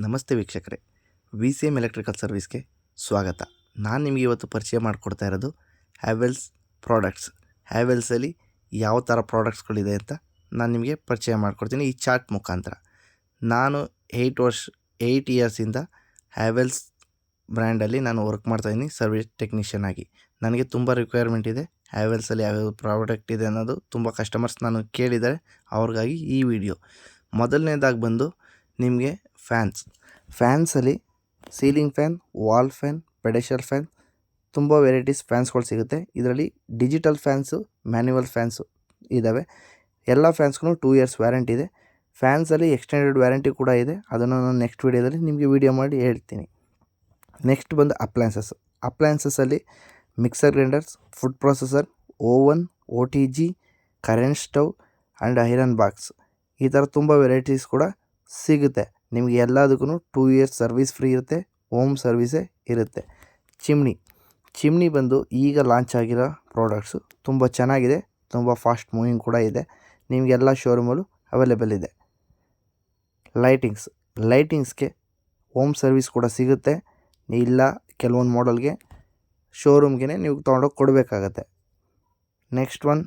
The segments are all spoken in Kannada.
ನಮಸ್ತೆ ವೀಕ್ಷಕರೇ, VCM ಎಲೆಕ್ಟ್ರಿಕಲ್ ಸರ್ವಿಸ್ಗೆ ಸ್ವಾಗತ. ನಾನು ನಿಮಗೆ ಇವತ್ತು ಪರಿಚಯ ಮಾಡಿಕೊಡ್ತಾ ಇರೋದು ಹ್ಯಾವೆಲ್ಸ್ ಪ್ರಾಡಕ್ಟ್ಸ್. ಹ್ಯಾವೆಲ್ಸಲ್ಲಿ ಯಾವ ಥರ ಪ್ರಾಡಕ್ಟ್ಸ್ಗಳಿದೆ ಅಂತ ನಾನು ನಿಮಗೆ ಪರಿಚಯ ಮಾಡಿಕೊಡ್ತೀನಿ ಈ ಚಾರ್ಟ್ ಮುಖಾಂತರ. ನಾನು 8 ಇಯರ್ಸಿಂದ ಹ್ಯಾವೆಲ್ಸ್ ಬ್ರ್ಯಾಂಡಲ್ಲಿ ನಾನು ವರ್ಕ್ ಮಾಡ್ತಾಯಿದ್ದೀನಿ ಸರ್ವಿಸ್ ಟೆಕ್ನಿಷಿಯನ್ ಆಗಿ. ನನಗೆ ತುಂಬ ರಿಕ್ವೈರ್ಮೆಂಟ್ ಇದೆ. ಹ್ಯಾವೆಲ್ಸಲ್ಲಿ ಯಾವ್ಯಾವ ಪ್ರಾಡಕ್ಟ್ ಇದೆ ಅನ್ನೋದು ತುಂಬ ಕಸ್ಟಮರ್ಸ್ ನಾನು ಕೇಳಿದ್ದಾರೆ, ಅವ್ರಿಗಾಗಿ ಈ ವಿಡಿಯೋ. ಮೊದಲನೇದಾಗಿ ಬಂದು ನಿಮಗೆ ಫ್ಯಾನ್ಸಲ್ಲಿ ceiling fan, wall fan, pedestal fan, ತುಂಬ ವೆರೈಟೀಸ್ ಫ್ಯಾನ್ಸ್ಗಳು ಸಿಗುತ್ತೆ. ಇದರಲ್ಲಿ ಡಿಜಿಟಲ್ ಫ್ಯಾನ್ಸು, ಮ್ಯಾನ್ಯುವಲ್ ಫ್ಯಾನ್ಸು ಇದ್ದಾವೆ. ಎಲ್ಲ ಫ್ಯಾನ್ಸ್ಗೂ 2 ಇಯರ್ಸ್ ವ್ಯಾರಂಟಿ ಇದೆ. ಫ್ಯಾನ್ಸಲ್ಲಿ ಎಕ್ಸ್ಟೆಂಡೆಡ್ ವ್ಯಾರಂಟಿ ಕೂಡ ಇದೆ. ಅದನ್ನು ನಾನು ನೆಕ್ಸ್ಟ್ ವೀಡಿಯೋದಲ್ಲಿ ನಿಮಗೆ ವಿಡಿಯೋ ಮಾಡಿ ಹೇಳ್ತೀನಿ. ನೆಕ್ಸ್ಟ್ ಬಂದು ಅಪ್ಲಯನ್ಸಸ್ಸಲ್ಲಿ mixer grinders, food processor, oven, OTG, current stove and iron box, ಈ ಥರ ತುಂಬ ವೆರೈಟೀಸ್ ಕೂಡ ಸಿಗುತ್ತೆ. ನಿಮಗೆ ಎಲ್ಲದಕ್ಕೂ 2 ಇಯರ್ಸ್ ಸರ್ವಿಸ್ ಫ್ರೀ ಇರುತ್ತೆ. ಹೋಮ್ ಸರ್ವಿಸೇ ಇರುತ್ತೆ. ಚಿಮ್ನಿ ಬಂದು ಈಗ ಲಾಂಚ್ ಆಗಿರೋ ಪ್ರಾಡಕ್ಟ್ಸು, ತುಂಬ ಚೆನ್ನಾಗಿದೆ, ತುಂಬ ಫಾಸ್ಟ್ ಮೂವಿಂಗ್ ಕೂಡ ಇದೆ. ನಿಮಗೆಲ್ಲ ಶೋರೂಮಲ್ಲೂ ಅವೈಲೇಬಲ್ ಇದೆ. ಲೈಟಿಂಗ್ಸ್ಗೆ ಹೋಮ್ ಸರ್ವಿಸ್ ಕೂಡ ಸಿಗುತ್ತೆ. ಇಲ್ಲ ಕೆಲವೊಂದು ಮಾಡೆಲ್ಗೆ ಶೋರೂಮ್ಗೆ ನೀವು ತೊಗೊಂಡೋಗಿ ಕೊಡಬೇಕಾಗತ್ತೆ. ನೆಕ್ಸ್ಟ್ ಒನ್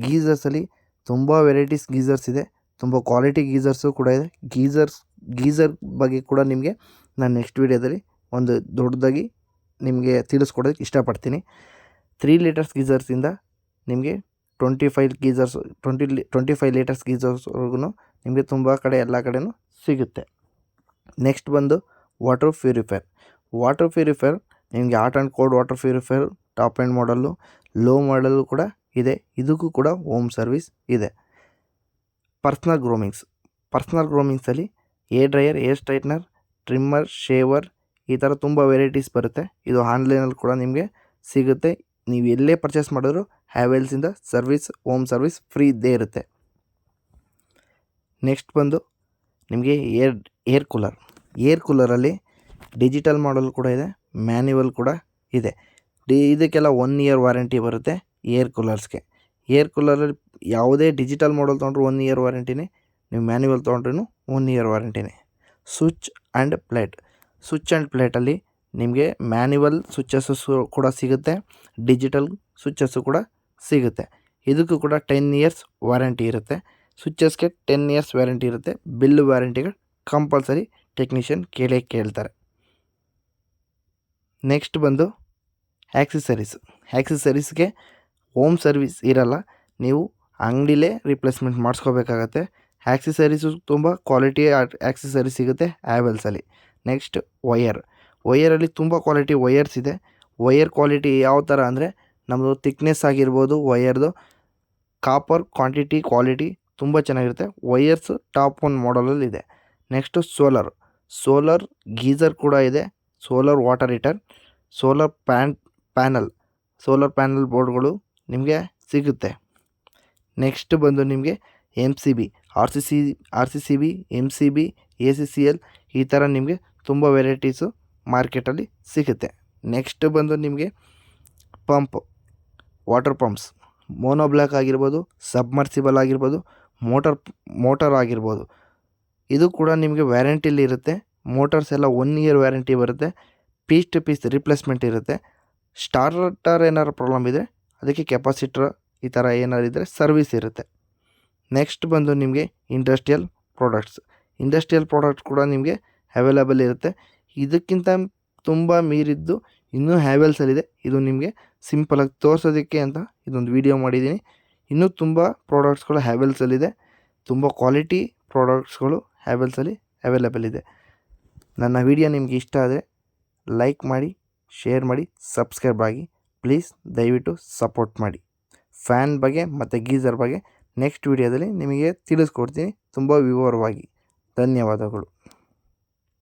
ಗೀಝರ್ಸಲ್ಲಿ ತುಂಬ ವೆರೈಟೀಸ್ ಗೀಝರ್ಸ್ ಇದೆ. ತುಂಬ ಕ್ವಾಲಿಟಿ ಗೀಝರ್ಸು ಕೂಡ ಇದೆ. ಗೀಝರ್ ಬಗ್ಗೆ ಕೂಡ ನಿಮಗೆ ನಾನು ನೆಕ್ಸ್ಟ್ ವೀಡಿಯೋದಲ್ಲಿ ಒಂದು ದೊಡ್ಡದಾಗಿ ನಿಮಗೆ ತಿಳಿಸ್ಕೊಡೋದಕ್ಕೆ ಇಷ್ಟಪಡ್ತೀನಿ. 3 ಲೀಟರ್ಸ್ ಗೀಝರ್ಸಿಂದ ನಿಮಗೆ 25 ಲೀಟರ್ಸ್ ಗೀಝರ್ಸ್ವರೆಗೂ ನಿಮಗೆ ತುಂಬ ಕಡೆ ಎಲ್ಲ ಕಡೆಯೂ ಸಿಗುತ್ತೆ. ನೆಕ್ಸ್ಟ್ ಬಂದು ವಾಟರ್ ಪ್ಯೂರಿಫೈರ್ ನಿಮಗೆ hot and cold water purifier top and ಮಾಡಲ್ಲು, ಲೋ ಮಾಡಲ್ಲು ಕೂಡ ಇದೆ. ಇದಕ್ಕೂ ಕೂಡ ಹೋಮ್ ಸರ್ವಿಸ್ ಇದೆ. ಪರ್ಸ್ನಲ್ ಗ್ರೂಮಿಂಗ್ಸಲ್ಲಿ hair dryer, hair straightener, trimmer, shaver, ಈ ಥರ ತುಂಬ ವೆರೈಟೀಸ್ ಬರುತ್ತೆ. ಇದು ಆನ್ಲೈನಲ್ಲಿ ಕೂಡ ನಿಮಗೆ ಸಿಗುತ್ತೆ. ನೀವು ಎಲ್ಲೇ ಪರ್ಚೇಸ್ ಮಾಡಿದ್ರು ಹ್ಯಾವೆಲ್ಸಿಂದ ಹೋಮ್ ಸರ್ವಿಸ್ ಫ್ರೀ ಇದ್ದೇ ಇರುತ್ತೆ. ನೆಕ್ಸ್ಟ್ ಬಂದು ನಿಮಗೆ ಏರ್ ಕೂಲರಲ್ಲಿ ಡಿಜಿಟಲ್ ಮಾಡಲ್ ಕೂಡ ಇದೆ, ಮ್ಯಾನ್ಯುವಲ್ ಕೂಡ ಇದೆ. ಇದಕ್ಕೆಲ್ಲ 1 ಇಯರ್ ವಾರಂಟಿ ಬರುತ್ತೆ. ಏರ್ ಕೂಲರಲ್ಲಿ ಯಾವುದೇ ಡಿಜಿಟಲ್ ಮಾಡಲ್ ತೊಗೊಂಡ್ರು 1 ಇಯರ್ ವಾರಂಟಿನೇ, ನೀವು ಮ್ಯಾನ್ಯುವಲ್ ತೊಗೊಂಡ್ರೂ 1 ಇಯರ್ ವಾರಂಟಿನೇ. ಸ್ವಿಚ್ ಆ್ಯಂಡ್ ಪ್ಲೇಟಲ್ಲಿ ನಿಮಗೆ ಮ್ಯಾನ್ಯುವಲ್ ಸ್ವಿಚಸ್ಸು ಕೂಡ ಸಿಗುತ್ತೆ, ಡಿಜಿಟಲ್ ಸ್ವಿಚಸ್ಸು ಕೂಡ ಸಿಗುತ್ತೆ. ಇದಕ್ಕೂ ಕೂಡ 10 ಇಯರ್ಸ್ ವಾರಂಟಿ ಇರುತ್ತೆ. ಸ್ವಿಚಸ್ಗೆ 10 ಇಯರ್ಸ್ ವ್ಯಾರಂಟಿ ಇರುತ್ತೆ. ಬಿಲ್ ವ್ಯಾರಂಟಿಗಳು ಕಂಪಲ್ಸರಿ ಟೆಕ್ನಿಷಿಯನ್ ಕೇಳ್ತಾರೆ. ನೆಕ್ಸ್ಟ್ ಬಂದು ಆಕ್ಸೆಸರೀಸ್ಗೆ ಹೋಮ್ ಸರ್ವಿಸ್ ಇರಲ್ಲ, ನೀವು ಅಂಗಡಿಲೇ ರಿಪ್ಲೇಸ್ಮೆಂಟ್ ಮಾಡಿಸ್ಕೋಬೇಕಾಗತ್ತೆ. ಆಕ್ಸೆಸರೀಸು ತುಂಬ ಕ್ವಾಲಿಟಿ ಆಕ್ಸೆಸರೀಸ್ ಸಿಗುತ್ತೆ ಹ್ಯಾವೆಲ್ಸಲ್ಲಿ. ನೆಕ್ಸ್ಟ್ ವಯರಲ್ಲಿ ತುಂಬ ಕ್ವಾಲಿಟಿ ವಯರ್ಸ್ ಇದೆ. ವಯರ್ ಕ್ವಾಲಿಟಿ ಯಾವ ಥರ ಅಂದರೆ ನಮ್ಮದು ಥಿಕ್ನೆಸ್ ಆಗಿರ್ಬೋದು, ವಯರ್ದು ಕಾಪರ್ ಕ್ವಾಲಿಟಿ ತುಂಬ ಚೆನ್ನಾಗಿರುತ್ತೆ. ವಯರ್ಸು ಟಾಪ್ 1 ಮಾಡಲಲ್ಲಿ ಇದೆ. ನೆಕ್ಸ್ಟು ಸೋಲಾರ್ ಗೀಝರ್ ಕೂಡ ಇದೆ, solar water heater, solar panel ಬೋರ್ಡ್ಗಳು ನಿಮಗೆ ಸಿಗುತ್ತೆ. ನೆಕ್ಸ್ಟ್ ಬಂದು ನಿಮಗೆ MCB, RCCB, MCB, ACCL, ಈ ಥರ ನಿಮಗೆ ತುಂಬ ವೆರೈಟೀಸು ಮಾರ್ಕೆಟಲ್ಲಿ ಸಿಗುತ್ತೆ. ನೆಕ್ಸ್ಟ್ ಬಂದು ನಿಮಗೆ ವಾಟರ್ ಪಂಪ್ಸ್, ಮೋನೋಬ್ಲಾಕ್ ಆಗಿರ್ಬೋದು, ಸಬ್ಮರ್ಸಿಬಲ್ ಆಗಿರ್ಬೋದು, ಮೋಟರ್ ಆಗಿರ್ಬೋದು, ಇದು ಕೂಡ ನಿಮಗೆ ವ್ಯಾರಂಟಿಲಿ ಇರುತ್ತೆ. ಮೋಟರ್ಸ್ ಎಲ್ಲ 1 ಇಯರ್ ವ್ಯಾರಂಟಿ ಬರುತ್ತೆ. ಪೀಸ್ ಟು ಪೀಸ್ ರಿಪ್ಲೇಸ್ಮೆಂಟ್ ಇರುತ್ತೆ. ಸ್ಟಾರ್ಟರ್ ಏನಾರು ಪ್ರಾಬ್ಲಮ್ ಇದ್ದರೆ ಅದಕ್ಕೆ ಕೆಪಾಸಿಟರ್ ಈ ಥರ ಏನಾರು ಇದ್ದರೆ ಸರ್ವಿಸ್ ಇರುತ್ತೆ. ನೆಕ್ಸ್ಟ್ ಬಂದು ನಿಮಗೆ ಇಂಡಸ್ಟ್ರಿಯಲ್ ಪ್ರಾಡಕ್ಟ್ಸ್ ಕೂಡ ನಿಮಗೆ ಅವೈಲೇಬಲ್ ಇರುತ್ತೆ. ಇದಕ್ಕಿಂತ ತುಂಬ ಮೀರಿದ್ದು ಇನ್ನೂ ಹ್ಯಾವೆಲ್ಸಲ್ಲಿದೆ. ಇದು ನಿಮಗೆ ಸಿಂಪಲಾಗಿ ತೋರಿಸೋದಕ್ಕೆ ಅಂತ ಇದೊಂದು ವಿಡಿಯೋ ಮಾಡಿದ್ದೀನಿ. ಇನ್ನೂ ತುಂಬ ಪ್ರಾಡಕ್ಟ್ಸ್ಗಳು ಹ್ಯಾವೆಲ್ಸಲ್ಲಿದೆ. ತುಂಬ ಕ್ವಾಲಿಟಿ ಪ್ರಾಡಕ್ಟ್ಸ್ಗಳು ಹ್ಯಾವೆಲ್ಸಲ್ಲಿ ಅವೈಲೇಬಲ್ ಇದೆ. ನನ್ನ ವಿಡಿಯೋ ನಿಮಗೆ ಇಷ್ಟ ಆದರೆ ಲೈಕ್ ಮಾಡಿ, ಶೇರ್ ಮಾಡಿ, ಸಬ್ಸ್ಕ್ರೈಬ್ ಆಗಿ. ಪ್ಲೀಸ್ ದಯವಿಟ್ಟು ಸಪೋರ್ಟ್ ಮಾಡಿ. ಫ್ಯಾನ್ ಬಗ್ಗೆ ಮತ್ತು ಗೀಝರ್ ಬಗ್ಗೆ ನೆಕ್ಸ್ಟ್ ವಿಡಿಯೋದಲ್ಲಿ ನಿಮಗೆ ತಿಳಿಸ್ಕೊಡ್ತೀನಿ ತುಂಬ ವಿವರವಾಗಿ. ಧನ್ಯವಾದಗಳು.